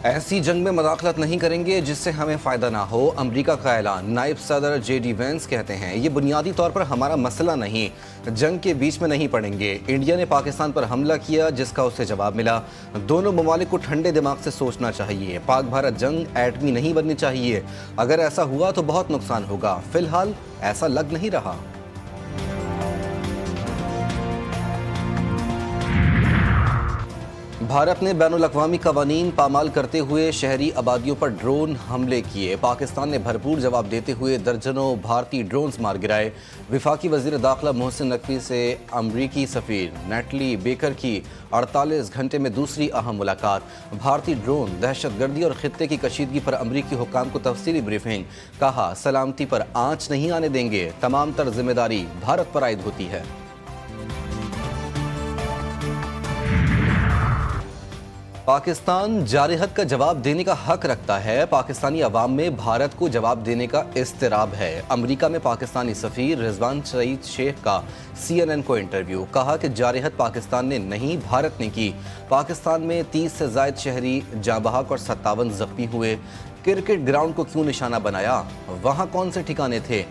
ऐसी जंग में मदाखलत नहीं करेंगे जिससे हमें फ़ायदा ना हो, अमरीका का ऐलान। नायब सदर JD वेंस कहते हैं ये बुनियादी तौर पर हमारा मसला नहीं, जंग के बीच में नहीं पड़ेंगे। इंडिया ने पाकिस्तान पर हमला किया जिसका उससे जवाब मिला। दोनों ममालिक को ठंडे दिमाग से सोचना चाहिए। पाक भारत जंग एटमी नहीं बननी चाहिए। अगर ऐसा हुआ तो बहुत नुकसान होगा। फिलहाल ऐसा लग नहीं रहा। भारत ने बैनुल-अक़वामी कवानीन पामाल करते हुए शहरी आबादियों पर ड्रोन हमले किए। पाकिस्तान ने भरपूर जवाब देते हुए दर्जनों भारतीय ड्रोन्स मार गिराए। वफाकी वज़ीर दाखिला मोहसिन नकवी से अमरीकी सफ़ीर नेटली बेकर की 48 घंटे में दूसरी अहम मुलाकात। भारतीय ड्रोन दहशतगर्दी और खित्ते की कशीदगी पर अमरीकी हुक्काम को तफसीली ब्रीफिंग। कहा सलामती पर आँच नहीं आने देंगे, तमाम तर जिम्मेदारी भारत पर आयद होती है। पाकिस्तान जारहत का जवाब देने का हक रखता है। पाकिस्तानी अवाम में भारत को जवाब देने का इस्तिराब है। अमेरिका में पाकिस्तानी सफ़ीर रिजवान सईद शेख का CNN को इंटरव्यू। कहा कि जारहत पाकिस्तान ने नहीं, भारत ने की। पाकिस्तान में 30 से ज़ायद शहरी जाँ बहक और 57 जख्मी हुए। क्रिकेट ग्राउंड को क्यों निशाना बनाया? वहाँ कौन से ठिकाने थे?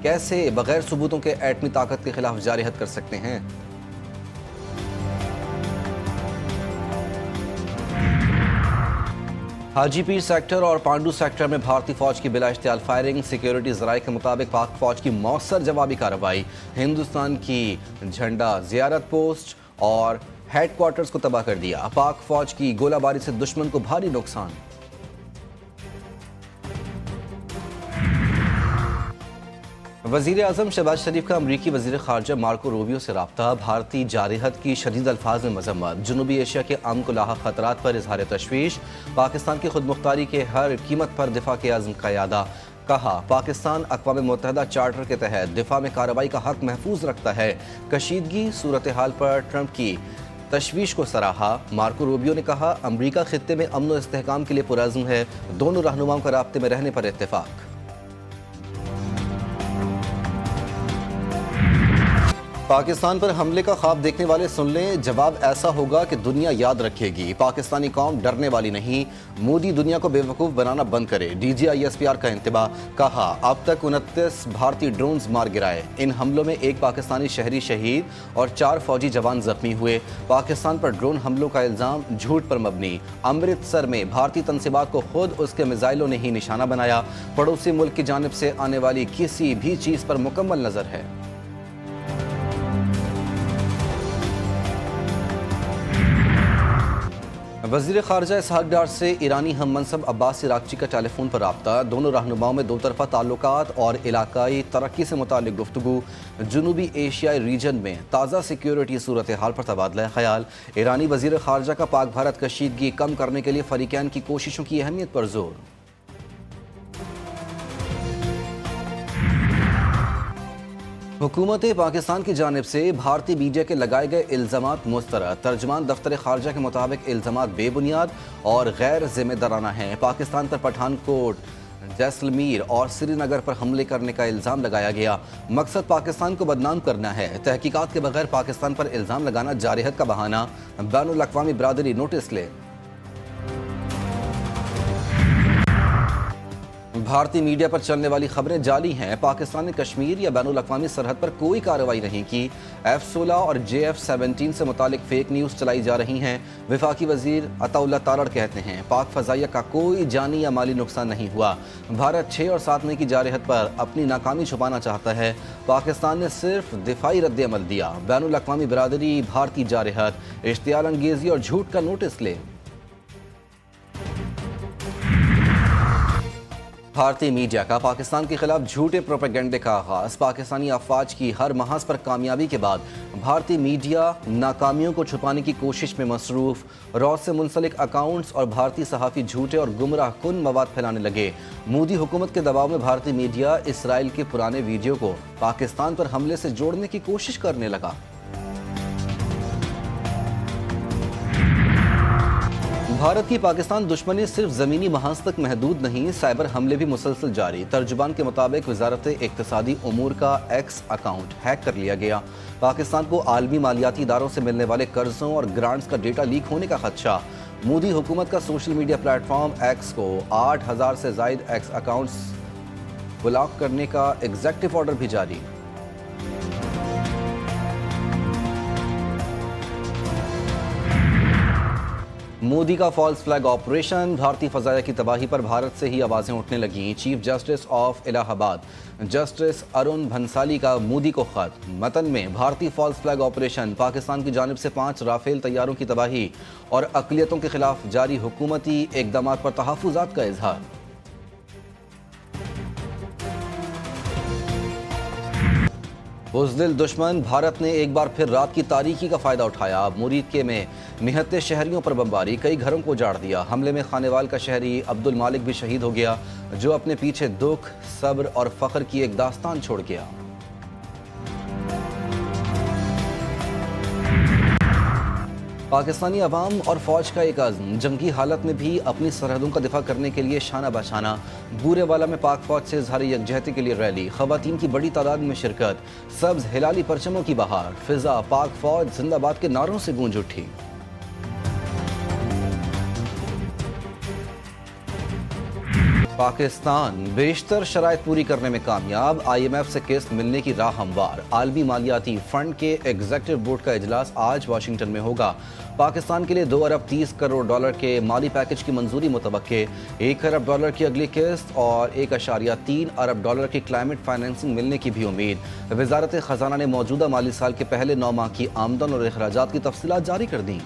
कैसे बगैर सबूतों के एटमी ताकत के खिलाफ जारहत कर सकते हैं? हाजीपीर सेक्टर और पांडू सेक्टर में भारतीय फौज की बिला इश्तियाल फायरिंग। सिक्योरिटी ज़राए के मुताबिक पाक फौज की मौसर जवाबी कार्रवाई। हिंदुस्तान की झंडा ज़ियारत पोस्ट और हेडक्वार्टर्स को तबाह कर दिया। पाक फौज की गोलाबारी से दुश्मन को भारी नुकसान। वज़ीर आज़म शहबाज शरीफ का अमरीकी वज़ीर ख़ारजा मार्को रूबियो से रब्ता। भारतीय जारहत की शदीद अल्फाज में मज़म्मत। जनूबी एशिया के अमन को लाहा ख़तरात पर इज़हार तशवीश। पाकिस्तान की खुद मुख्तारी के हर कीमत पर दिफा के आज़म का यादा। कहा पाकिस्तान अक़वाम मुत्तहिदा चार्टर के तहत दिफा में कार्रवाई का हक महफूज रखता है। कशीदगी सूरत हाल पर ट्रंप की तशवीश को सराहा। मार्को रूबियो ने कहा अमरीका खित्ते में अमन व इस्तेहकाम के लिए पुरअज़्म है। दोनों रहनुमाओं का राब्ते में रहने पर इत्तेफाक। पाकिस्तान पर हमले का ख्वाब देखने वाले सुन लें, जवाब ऐसा होगा कि दुनिया याद रखेगी। पाकिस्तानी कौम डरने वाली नहीं। मोदी दुनिया को बेवकूफ़ बनाना बंद करे। DGI-SPR का इंतबाह। कहा अब तक 29 भारतीय ड्रोन्स मार गिराए। इन हमलों में एक पाकिस्तानी शहरी शहीद और 4 फौजी जवान जख्मी हुए। पाकिस्तान पर ड्रोन हमलों का इल्ज़ाम झूठ पर मबनी। अमृतसर में भारतीय तनसीबात को खुद उसके मिसाइलों ने ही निशाना बनाया। पड़ोसी मुल्क की जानिब से आने वाली किसी भी चीज़ पर मुकम्मल नज़र है। वज़ीर ख़ारजा इसहाक़ डार से ईरानी हम मनसब अब्बास इराक़ची का टेलीफोन पर रब्ता। दोनों रहनुमाओं में दो तरफ़ा ताल्लुकात और इलाकाई तरक्की से मुताल्लिक़ गुफ्तगू। जनूबी एशियाई रीजन में ताज़ा सिक्योरिटी सूरत हाल पर तबादला ख़याल। ईरानी वज़ीर ख़ारजा का पाक भारत कशीदगी कम करने के लिए फ़रीक़ैन की कोशिशों की अहमियत पर जोर। हुकूमत पाकिस्तान की जानिब से भारतीय मीडिया के लगाए गए इल्ज़ामात मुस्तरद। तर्जुमान दफ्तर ख़ारजा के मुताबिक इल्ज़ामात बेबुनियाद और गैर ज़िम्मेदाराना हैं। पाकिस्तान पर पठानकोट, जैसलमेर और श्रीनगर पर हमले करने का इल्ज़ाम लगाया गया। मकसद पाकिस्तान को बदनाम करना है। तहकीकात के बगैर पाकिस्तान पर इल्ज़ाम लगाना जारहत का बहाना। बैनुल-अक़वामी बिरादरी नोटिस ले। भारतीय मीडिया पर चलने वाली खबरें जाली हैं। पाकिस्तान ने कश्मीर या बैनुल-अक़वामी सरहद पर कोई कार्रवाई नहीं की। F-16 और JF-17 से मुतालिक फेक न्यूज़ चलाई जा रही हैं। वफाकी वज़ीर अताउल्लाह तारड़ कहते हैं पाक फ़ज़ाइया का कोई जानी या माली नुकसान नहीं हुआ। भारत 6 और 7 मई की जारहत पर अपनी नाकामी छुपाना चाहता है। पाकिस्तान ने सिर्फ दिफाई रद्द-ए-अमल दिया। बैनुल-अक़वामी बिरादरी भारतीय जारहत, इश्तियाल अंगेज़ी और झूठ का नोटिस ले। भारतीय मीडिया का पाकिस्तान के खिलाफ झूठे प्रोपेगेंडे का आगाज। पाकिस्तानी अफवाज की हर महाज पर कामयाबी के बाद भारतीय मीडिया नाकामियों को छुपाने की कोशिश में मसरूफ। रॉ से मुंसलिक अकाउंट्स और भारतीय सहाफ़ी झूठे और गुमराह कुन मवाद फैलाने लगे। मोदी हुकूमत के दबाव में भारतीय मीडिया इसराइल के पुराने वीडियो को पाकिस्तान पर हमले से जोड़ने की कोशिश करने लगा। भारत की पाकिस्तान दुश्मनी सिर्फ ज़मीनी महाज तक महदूद नहीं, साइबर हमले भी मुसलसल जारी। तर्जुमान के मुताबिक वजारत इक्तिसादी उमूर का X अकाउंट हैक कर लिया गया। पाकिस्तान को आलमी मालियाती इदारों से मिलने वाले कर्जों और ग्रांट्स का डेटा लीक होने का खदशा। मोदी हुकूमत का सोशल मीडिया प्लेटफॉर्म एक्स को 8,000 से जायद एक्स अकाउंट्स ब्लॉक करने का एग्जीक्यूटिव ऑर्डर भी जारी। मोदी का फॉल्स फ्लैग ऑपरेशन, भारतीय फजाया की तबाही पर भारत से ही आवाजें उठने लगीं। Chief justice of Allahabad justice Arun Bhansali का मोदी को खत। मतन में भारतीय फॉल्स फ्लैग ऑपरेशन, पाकिस्तान की जानिब से 5 राफेल तैयारों की तबाही और अक़लियतों के खिलाफ जारी हुकूमती इक़दाम पर तहफ़्फ़ुज़ात का इजहार। बुज़दिल दुश्मन, भारत ने एक बार फिर रात की तारीकी का फ़ायदा उठाया। मुरीद में निहत्ते शहरियों पर बमबारी, कई घरों को उजाड़ दिया। हमले में खानेवाल का शहरी अब्दुल मालिक भी शहीद हो गया, जो अपने पीछे दुख, सब्र और फ़ख्र की एक दास्तान छोड़ गया। पाकिस्तानी अवाम और फौज का एक अज़्म, जंगी हालत में भी अपनी सरहदों का दिफा करने के लिए शाना बशाना। बूरेवाला में पाक फौज से इज़हार यकजहती के लिए रैली, ख़वातीन की बड़ी तादाद में शिरकत, सब्ज़ हिलाली परचमों की बहार, फिजा पाक फौज जिंदाबाद के नारों से गूंज उठी। पाकिस्तान बेशतर शराइत पूरी करने में कामयाब, IMF से किस्त मिलने की राह हमवार। आलमी मालियाती फंड के एग्जीक्यूटिव बोर्ड का इजलास आज वाशिंगटन में होगा। पाकिस्तान के लिए 2 अरब 30 करोड़ डॉलर के माली पैकेज की मंजूरी मुतवक्के, 1 अरब डॉलर की अगली किस्त और 1.3 अरब डॉलर की क्लाइमेट फाइनेंसिंग मिलने की भी उम्मीद। वजारत खजाना ने मौजूदा माली साल के पहले 9 माह की आमदन और अखराजात की तफसीलात जारी कर दी।